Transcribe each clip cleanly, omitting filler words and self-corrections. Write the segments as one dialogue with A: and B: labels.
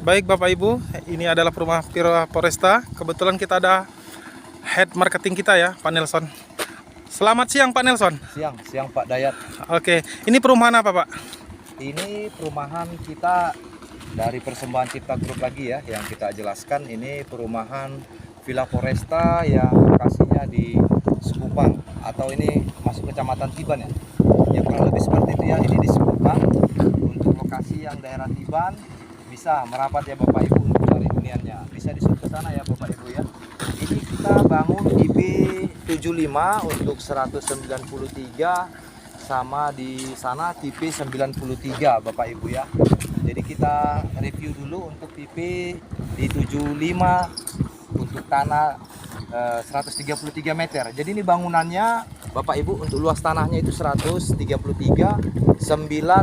A: Baik Bapak Ibu, ini adalah perumahan Pira Poresta. Kebetulan kita ada head marketing kita ya, Pak Nelson. Selamat siang Pak Nelson.
B: Siang Pak Dayat.
A: Oke, ini perumahan apa Pak?
B: Ini perumahan kita dari Persembahan Cipta Group lagi ya, yang kita jelaskan ini perumahan Villa Poresta yang lokasinya di Sekupang atau ini masuk kecamatan Tiban ya. Ya kurang lebih seperti itu ya, ini di Sekupang. Untuk lokasi yang daerah Tiban bisa merapat ya Bapak Ibu untuk dari huniannya. Bisa disuruh ke sana ya Bapak Ibu ya. Ini kita bangun IP 75 untuk 193 sama di sana tipe 93 Bapak Ibu ya. Jadi kita review dulu untuk tipe di 75 untuk tanah 133 meter. Jadi ini bangunannya Bapak Ibu untuk luas tanahnya itu 133, 9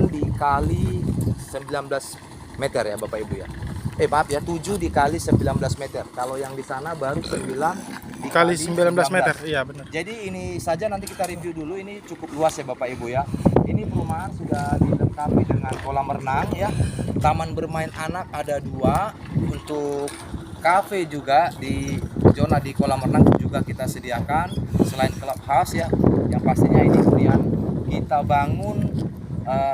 B: dikali 19 meter ya Bapak Ibu ya. Maaf ya, 7 dikali 19 meter. Kalau yang di sana baru 9
A: Kali 19 meter, iya benar.
B: Jadi ini saja nanti kita review dulu. Ini cukup luas ya Bapak Ibu ya. Ini perumahan sudah dilengkapi dengan kolam renang ya. Taman bermain anak ada 2. Untuk cafe juga di zona di kolam renang juga kita sediakan. Selain clubhouse ya, yang pastinya ini hunian kita bangun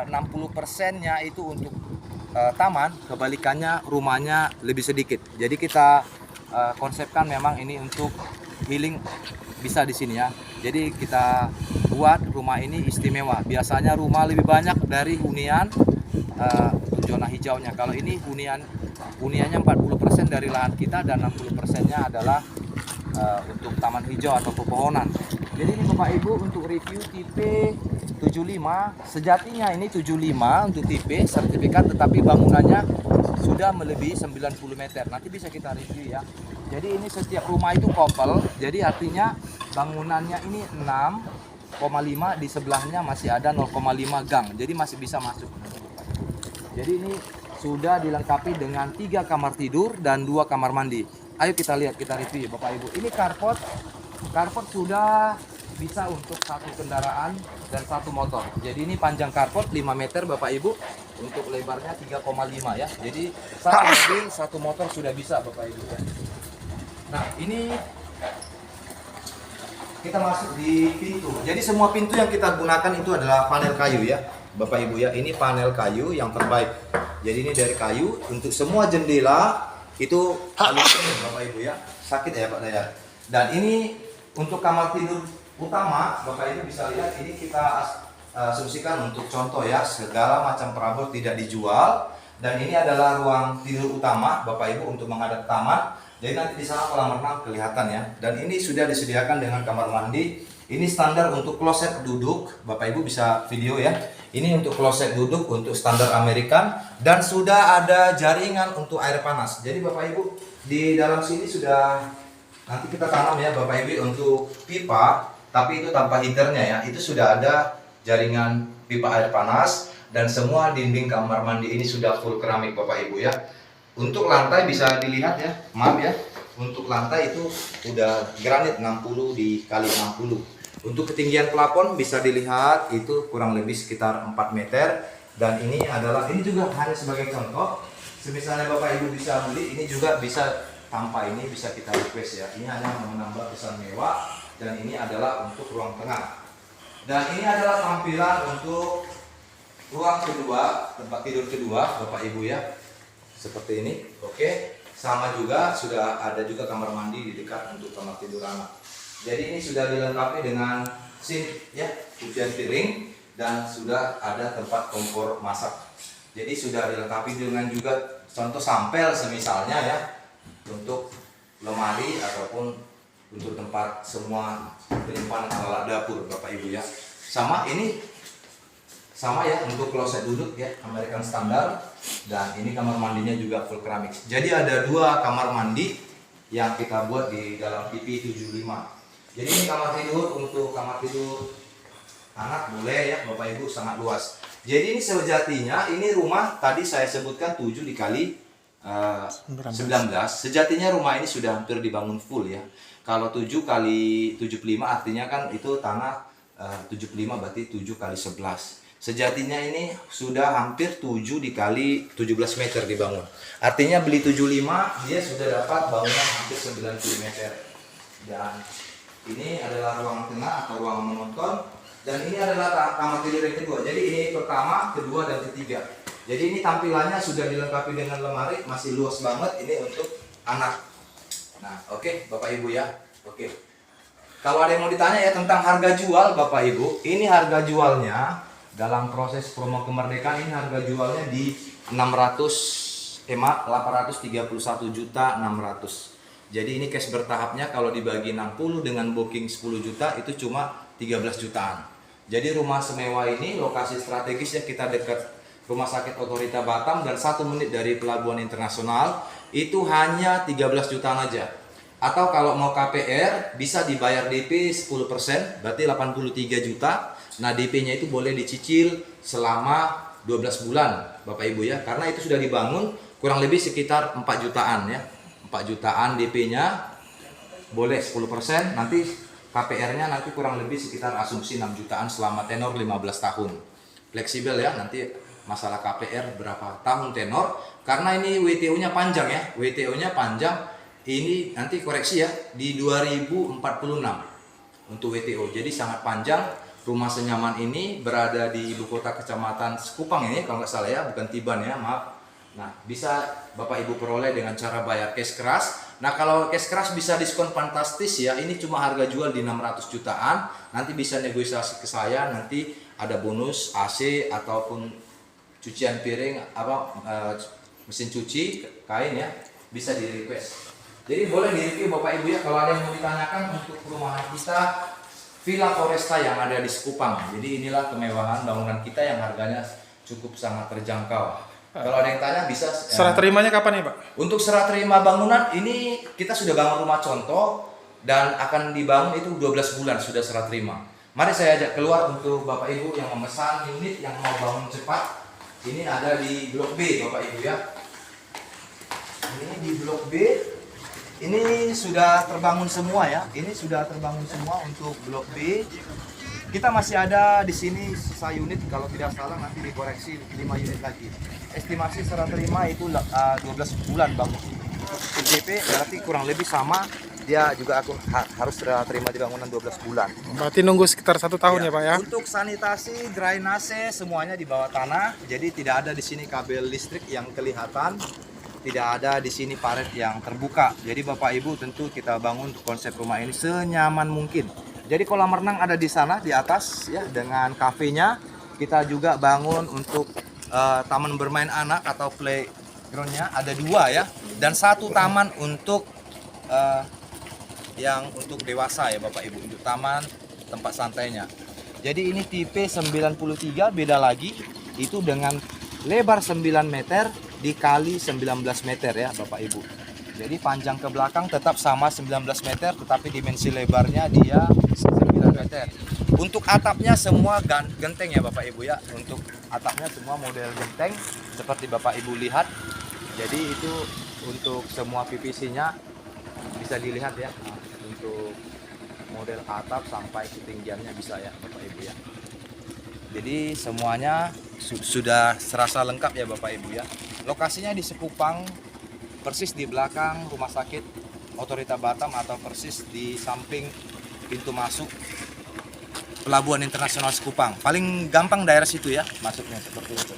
B: 60%-nya itu untuk taman, kebalikannya rumahnya lebih sedikit. Jadi kita konsepkan memang ini untuk healing bisa di sini ya. Jadi kita buat rumah ini istimewa. Biasanya rumah lebih banyak dari hunian untuk zona hijaunya. Kalau ini huniannya 40% dari lahan kita dan 60%-nya adalah untuk taman hijau atau pepohonan. Jadi ini Bapak Ibu untuk review tipe 75, sejatinya ini 75 untuk tipe sertifikat, tetapi bangunannya sudah melebihi 90 meter. Nanti bisa kita review ya. Jadi ini setiap rumah itu couple, jadi artinya bangunannya ini 6,5, di sebelahnya masih ada 0,5 gang, jadi masih bisa masuk. Jadi ini sudah dilengkapi dengan 3 kamar tidur dan 2 kamar mandi. Ayo kita lihat, kita review Bapak Ibu. Ini carport sudah bisa untuk 1 kendaraan dan 1 motor. Jadi ini panjang carport 5 meter Bapak Ibu, untuk lebarnya 3,5 ya. Jadi satu mobil 1 motor sudah bisa Bapak Ibu ya. Nah ini kita masuk di pintu. Jadi semua pintu yang kita gunakan itu adalah panel kayu ya Bapak Ibu ya. Ini panel kayu yang terbaik. Jadi ini dari kayu. Untuk semua jendela itu aluminium Bapak Ibu ya. Sakit ya Pak Dayat. Dan ini untuk kamar tidur utama Bapak Ibu bisa lihat, ini kita asumsikan untuk contoh ya, segala macam perabot tidak dijual. Dan ini adalah ruang tidur utama Bapak Ibu untuk menghadap taman. Jadi nanti di sana kolam renang kelihatan ya. Dan ini sudah disediakan dengan kamar mandi. Ini standar untuk kloset duduk. Bapak Ibu bisa video ya. Ini untuk kloset duduk untuk standar American. Dan sudah ada jaringan untuk air panas. Jadi Bapak Ibu di dalam sini sudah, nanti kita tanam ya Bapak Ibu untuk pipa. Tapi itu tanpa heaternya ya. Itu sudah ada jaringan pipa air panas. Dan semua dinding kamar mandi ini sudah full keramik Bapak Ibu ya. Untuk lantai bisa dilihat ya, maaf ya. Untuk lantai itu udah granit 60 dikali 60. Untuk ketinggian plafon bisa dilihat itu kurang lebih sekitar 4 meter. Dan ini juga hanya sebagai contoh. Misalnya Bapak Ibu bisa beli, ini juga bisa tanpa ini bisa kita request ya. Ini hanya menambah kesan mewah. Dan ini adalah untuk ruang tengah. Dan ini adalah tampilan untuk ruang kedua, tempat tidur kedua Bapak Ibu ya. Seperti ini, oke. Sama juga sudah ada juga kamar mandi di dekat untuk kamar tidur anak. Jadi ini sudah dilengkapi dengan sink ya, cucian piring, dan sudah ada tempat kompor masak. Jadi sudah dilengkapi dengan juga contoh sampel semisalnya ya, untuk lemari ataupun untuk tempat semua penyimpanan alat dapur Bapak Ibu ya. Sama ya untuk kloset duduk ya, American standar. Dan ini kamar mandinya juga full keramik. Jadi ada 2 kamar mandi yang kita buat di dalam TV 75. Jadi ini kamar tidur, untuk kamar tidur anak boleh ya Bapak Ibu, sangat luas. Jadi ini sejatinya ini rumah tadi saya sebutkan 7 dikali 19. Sejatinya rumah ini sudah hampir dibangun full ya. Kalau 7 kali 75 artinya kan itu tanah 75 berarti 7 kali 11. Sejatinya ini sudah hampir 7 dikali 17 meter dibangun. Artinya beli 75 dia sudah dapat bangunan hampir 90 meter. Dan ini adalah ruang tengah atau ruang menonton. Dan ini adalah kamar tidur yang kedua. Jadi ini pertama, kedua, dan ketiga. Jadi ini tampilannya sudah dilengkapi dengan lemari, masih luas banget. Ini untuk anak. Nah, oke, Bapak Ibu ya. Oke. Kalau ada yang mau ditanya ya tentang harga jual, Bapak Ibu, ini harga jualnya dalam proses promo kemerdekaan ini harga jualnya di 831.600.000. Jadi ini cash bertahapnya kalau dibagi 60 dengan booking 10 juta itu cuma 13 jutaan. Jadi rumah semewah ini lokasi strategis ya, kita dekat Rumah Sakit Otorita Batam dan 1 menit dari Pelabuhan Internasional, itu hanya 13 jutaan aja. Atau kalau mau KPR bisa dibayar DP 10%, berarti 83 juta. Nah, DP-nya itu boleh dicicil selama 12 bulan, Bapak Ibu ya. Karena itu sudah dibangun kurang lebih sekitar 4 jutaan ya. 4 jutaan DP-nya, boleh 10%, nanti KPR-nya nanti kurang lebih sekitar asumsi 6 jutaan selama tenor 15 tahun. Fleksibel ya, nanti masalah KPR berapa tahun tenor. Karena ini WTO-nya panjang ya, WTO-nya panjang. Ini nanti koreksi ya, di 2046 untuk WTO. Jadi sangat panjang. Rumah senyaman ini berada di ibu kota kecamatan Sekupang ini kalau nggak salah ya, bukan Tiban ya, maaf. Nah, bisa Bapak Ibu peroleh dengan cara bayar cash keras. Nah, kalau cash keras bisa diskon fantastis ya. Ini cuma harga jual di 600 jutaan. Nanti bisa negosiasi ke saya, nanti ada bonus AC ataupun cucian piring mesin cuci, kain ya, bisa di request. Jadi boleh di-review Bapak Ibu ya, kalau ada yang mau ditanyakan untuk perumahan kita Villa Foresta yang ada di Sekupang. Jadi inilah kemewahan bangunan kita yang harganya cukup sangat terjangkau. Kalau ada yang tanya bisa.
A: Serah terimanya kapan nih Pak?
B: Untuk serah terima bangunan ini kita sudah bangun rumah contoh dan akan dibangun itu 12 bulan sudah serah terima. Mari saya ajak keluar untuk Bapak Ibu yang memesan unit yang mau bangun cepat. Ini ada di Blok B Bapak Ibu ya. Ini di Blok B. Ini sudah terbangun semua ya. Ini sudah terbangun semua untuk Blok B. Kita masih ada di sini sisa unit, kalau tidak salah nanti dikoreksi 5 unit lagi. Estimasi serah terima itu 12 bulan Bang. Untuk DP berarti kurang lebih sama. Dia juga harus serah terima di bangunan 12 bulan.
A: Berarti nunggu sekitar 1 tahun ya Pak ya?
B: Untuk sanitasi, drainase semuanya di bawah tanah. Jadi tidak ada di sini kabel listrik yang kelihatan. Tidak ada di sini paret yang terbuka. Jadi Bapak Ibu tentu kita bangun konsep rumah ini senyaman mungkin. Jadi kolam renang ada di sana di atas ya, dengan kafenya. Kita juga bangun untuk taman bermain anak atau playgroundnya ada 2 ya, dan 1 taman untuk yang untuk dewasa ya Bapak Ibu, untuk taman tempat santainya. Jadi ini tipe 93 beda lagi, itu dengan lebar 9 meter dikali 19 meter ya Bapak Ibu. Jadi panjang ke belakang tetap sama 19 meter, tetapi dimensi lebarnya dia 9 meter. Untuk atapnya semua genteng ya Bapak Ibu ya. Untuk atapnya semua model genteng seperti Bapak Ibu lihat. Jadi itu untuk semua PVC-nya bisa dilihat ya. Untuk model atap sampai ketinggiannya bisa ya Bapak Ibu ya. Jadi semuanya sudah serasa lengkap ya Bapak Ibu ya. Lokasinya di Sekupang, persis di belakang Rumah Sakit Otorita Batam atau persis di samping pintu masuk Pelabuhan Internasional Sekupang. Paling gampang daerah situ ya masuknya, seperti itu.